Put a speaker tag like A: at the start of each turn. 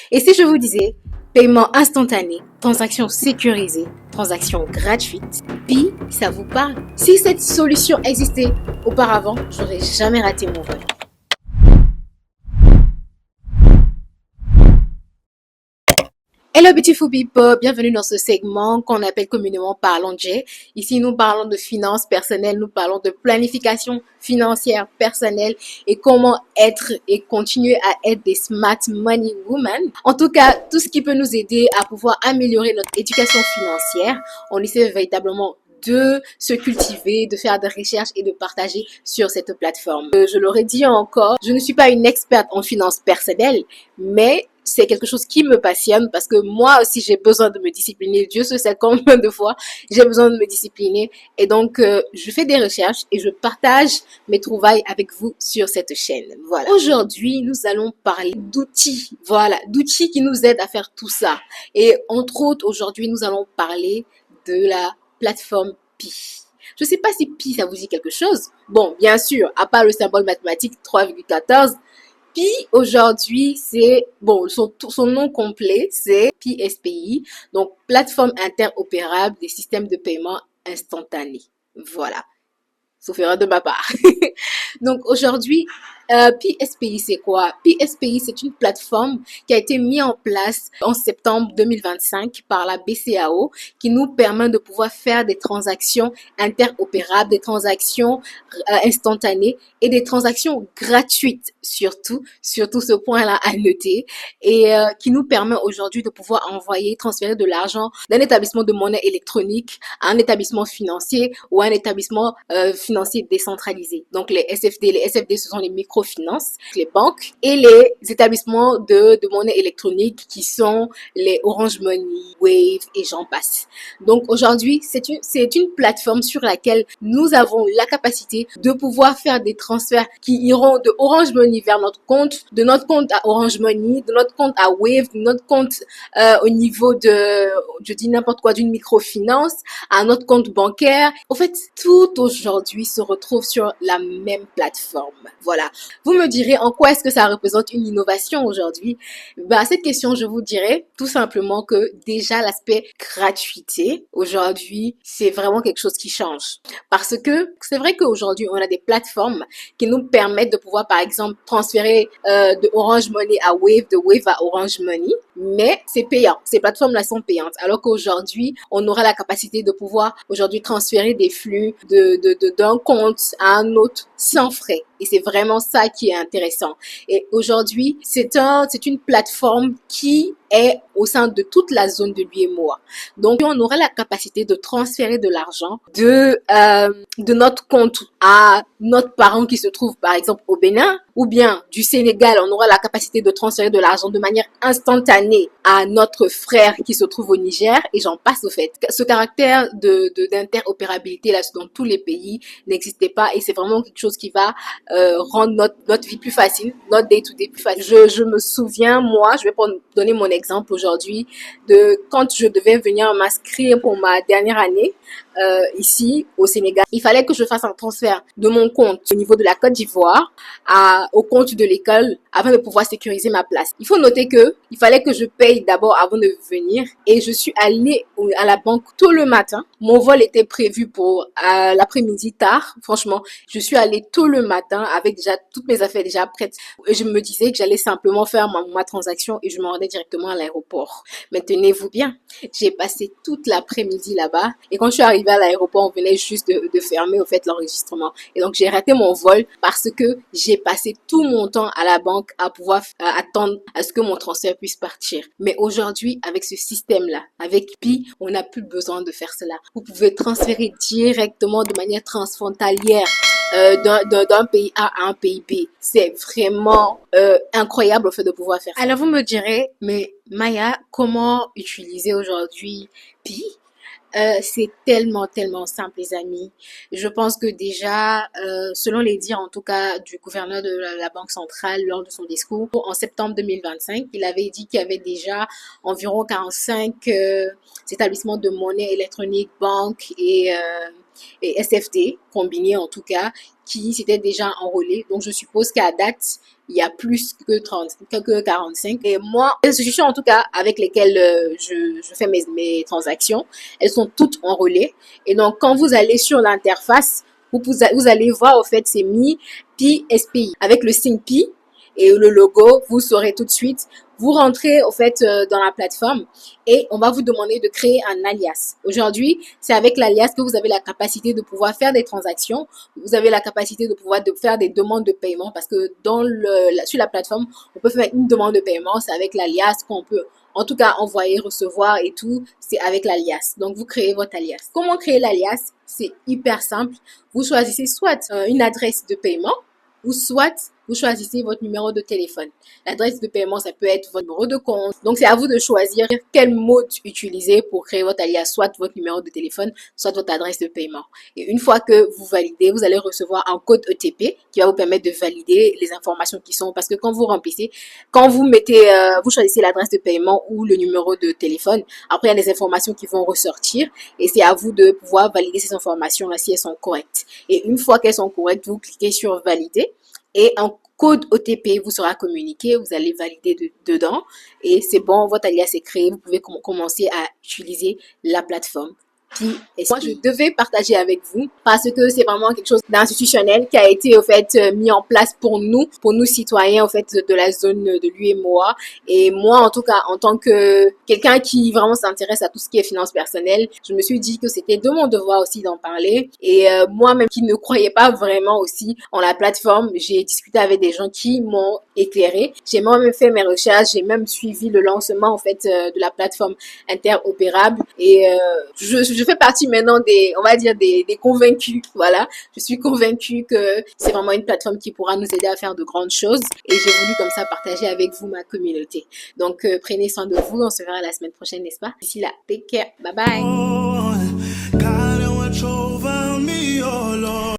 A: Et si je vous disais paiement instantané, transactions sécurisées, transactions gratuites, Pi, ça vous parle? Si cette solution existait auparavant, j'aurais jamais raté mon vol. Hello beautiful people, bienvenue dans ce segment qu'on appelle communément Parlons J. Ici, nous parlons de finances personnelles, nous parlons de planification financière personnelle et comment être et continuer à être des smart money women. En tout cas, tout ce qui peut nous aider à pouvoir améliorer notre éducation financière. On essaie véritablement de se cultiver, de faire des recherches et de partager sur cette plateforme. Je l'aurais dit encore, je ne suis pas une experte en finances personnelles, mais c'est quelque chose qui me passionne parce que moi aussi j'ai besoin de me discipliner. Dieu sait combien de fois j'ai besoin de me discipliner. Et donc, je fais des recherches et je partage mes trouvailles avec vous sur cette chaîne. Voilà. Aujourd'hui, nous allons parler d'outils. Voilà, d'outils qui nous aident à faire tout ça. Et entre autres, aujourd'hui, nous allons parler de la plateforme Pi. Je ne sais pas si Pi, ça vous dit quelque chose. Bon, bien sûr, à part le symbole mathématique 3,14, Pi, aujourd'hui, c'est, bon, son nom complet, c'est PSPI, donc Plateforme Interopérable des Systèmes de Paiement Instantanés. Voilà. Sauf erreur de ma part. Donc aujourd'hui, PSPI c'est quoi? PSPI c'est une plateforme qui a été mise en place en septembre 2025 par la BCAO qui nous permet de pouvoir faire des transactions interopérables, des transactions instantanées et des transactions gratuites surtout ce point-là à noter et qui nous permet aujourd'hui de pouvoir envoyer, transférer de l'argent d'un établissement de monnaie électronique à un établissement financier ou à un établissement financier décentralisé. Donc les SFD ce sont les microfinances, les banques et les établissements de monnaie électronique qui sont les Orange Money, Wave et j'en passe. Donc aujourd'hui, c'est une plateforme sur laquelle nous avons la capacité de pouvoir faire des transferts qui iront de Orange Money vers notre compte, de notre compte à Orange Money, de notre compte à Wave, de notre compte au niveau de, je dis n'importe quoi, d'une microfinance, à notre compte bancaire. En fait, tout aujourd'hui se retrouve sur la même plateforme. Voilà. Vous me direz en quoi est-ce que ça représente une innovation aujourd'hui? À cette question, je vous dirais tout simplement que déjà l'aspect gratuité aujourd'hui, c'est vraiment quelque chose qui change. Parce que c'est vrai qu'aujourd'hui, on a des plateformes qui nous permettent de pouvoir, par exemple, transférer de Orange Money à Wave, de Wave à Orange Money, mais c'est payant. Ces plateformes-là sont payantes. Alors qu'aujourd'hui, on aura la capacité de pouvoir aujourd'hui transférer des flux d'un compte à un autre sans frais. Et c'est vraiment ça qui est intéressant. Et aujourd'hui, c'est une plateforme qui est au sein de toute la zone de l'UEMOA. Donc, on aura la capacité de transférer de l'argent de notre compte à notre parent qui se trouve, par exemple, au Bénin, ou bien du Sénégal, on aura la capacité de transférer de l'argent de manière instantanée à notre frère qui se trouve au Niger, et j'en passe au fait. Ce caractère d'interopérabilité là dans tous les pays n'existait pas, et c'est vraiment quelque chose qui va rendre notre vie plus facile, notre day-to-day plus facile. Je me souviens, moi, je vais donner mon exemple aujourd'hui, de quand je devais venir m'inscrire pour ma dernière année ici au Sénégal. Il fallait que je fasse un transfert de mon compte au niveau de la Côte d'Ivoire au compte de l'école afin de pouvoir sécuriser ma place. Il faut noter que il fallait que je paye d'abord avant de venir et je suis allée à la banque tôt le matin. Mon vol était prévu pour l'après-midi tard. Franchement, je suis allée tôt le matin avec déjà toutes mes affaires déjà prêtes. Et je me disais que j'allais simplement faire ma transaction et je me rendais directement à l'aéroport. Mais tenez-vous bien, j'ai passé toute l'après-midi là-bas et quand je suis arrivée à l'aéroport, on venait juste de fermer au fait l'enregistrement. Et donc j'ai raté mon vol parce que j'ai passé tout mon temps à la banque à pouvoir attendre à ce que mon transfert puisse partir. Mais aujourd'hui, avec ce système-là, avec Pi, on n'a plus besoin de faire cela. Vous pouvez transférer directement de manière transfrontalière d'un pays A à un pays B. C'est vraiment incroyable le fait de pouvoir faire ça. Alors vous me direz, mais Maya, comment utiliser aujourd'hui Pi? C'est tellement simple les amis. Je pense que déjà, selon les dires en tout cas du gouverneur de la Banque centrale lors de son discours en septembre 2025, il avait dit qu'il y avait déjà environ 45 établissements de monnaie électronique, banques et SFD combinés en tout cas qui s'étaient déjà enrôlés. Donc je suppose qu'à date, il y a plus que 30, que 45. Et moi, les institutions en tout cas avec lesquelles je fais mes transactions, elles sont toutes enrôlées. Et donc, quand vous allez sur l'interface, vous allez voir, au fait, c'est Mi-Pi SPI. Avec le signe Pi et le logo, vous saurez tout de suite. Vous rentrez, au fait, dans la plateforme et on va vous demander de créer un alias. Aujourd'hui, c'est avec l'alias que vous avez la capacité de pouvoir faire des transactions. Vous avez la capacité de pouvoir faire des demandes de paiement parce que sur la plateforme, on peut faire une demande de paiement. C'est avec l'alias qu'on peut en tout cas envoyer, recevoir et tout, c'est avec l'alias. Donc, vous créez votre alias. Comment créer l'alias? C'est hyper simple. Vous choisissez soit une adresse de paiement ou soit vous choisissez votre numéro de téléphone. L'adresse de paiement, ça peut être votre numéro de compte. Donc, c'est à vous de choisir quel mot utiliser pour créer votre alias, soit votre numéro de téléphone, soit votre adresse de paiement. Et une fois que vous validez, vous allez recevoir un code ETP qui va vous permettre de valider les informations qui sont, parce que quand vous remplissez, quand vous mettez, vous choisissez l'adresse de paiement ou le numéro de téléphone, après, il y a des informations qui vont ressortir et c'est à vous de pouvoir valider ces informations-là si elles sont correctes. Et une fois qu'elles sont correctes, vous cliquez sur valider. Et un code OTP vous sera communiqué, vous allez valider dedans et c'est bon, votre alias est créé, vous pouvez commencer à utiliser la plateforme. Moi, je devais partager avec vous parce que c'est vraiment quelque chose d'institutionnel qui a été au fait mis en place pour nous citoyens au fait de la zone de l'UEMOA. Et moi, en tout cas, en tant que quelqu'un qui vraiment s'intéresse à tout ce qui est finances personnelles, je me suis dit que c'était de mon devoir aussi d'en parler. Et moi-même qui ne croyais pas vraiment aussi en la plateforme, j'ai discuté avec des gens qui m'ont éclairé. J'ai moi-même fait mes recherches, j'ai même suivi le lancement en fait de la plateforme interopérable et je fais partie maintenant on va dire des convaincus, voilà. Je suis convaincue que c'est vraiment une plateforme qui pourra nous aider à faire de grandes choses et j'ai voulu comme ça partager avec vous ma communauté. Donc, prenez soin de vous, on se verra la semaine prochaine, n'est-ce pas? D'ici là, take care, bye bye!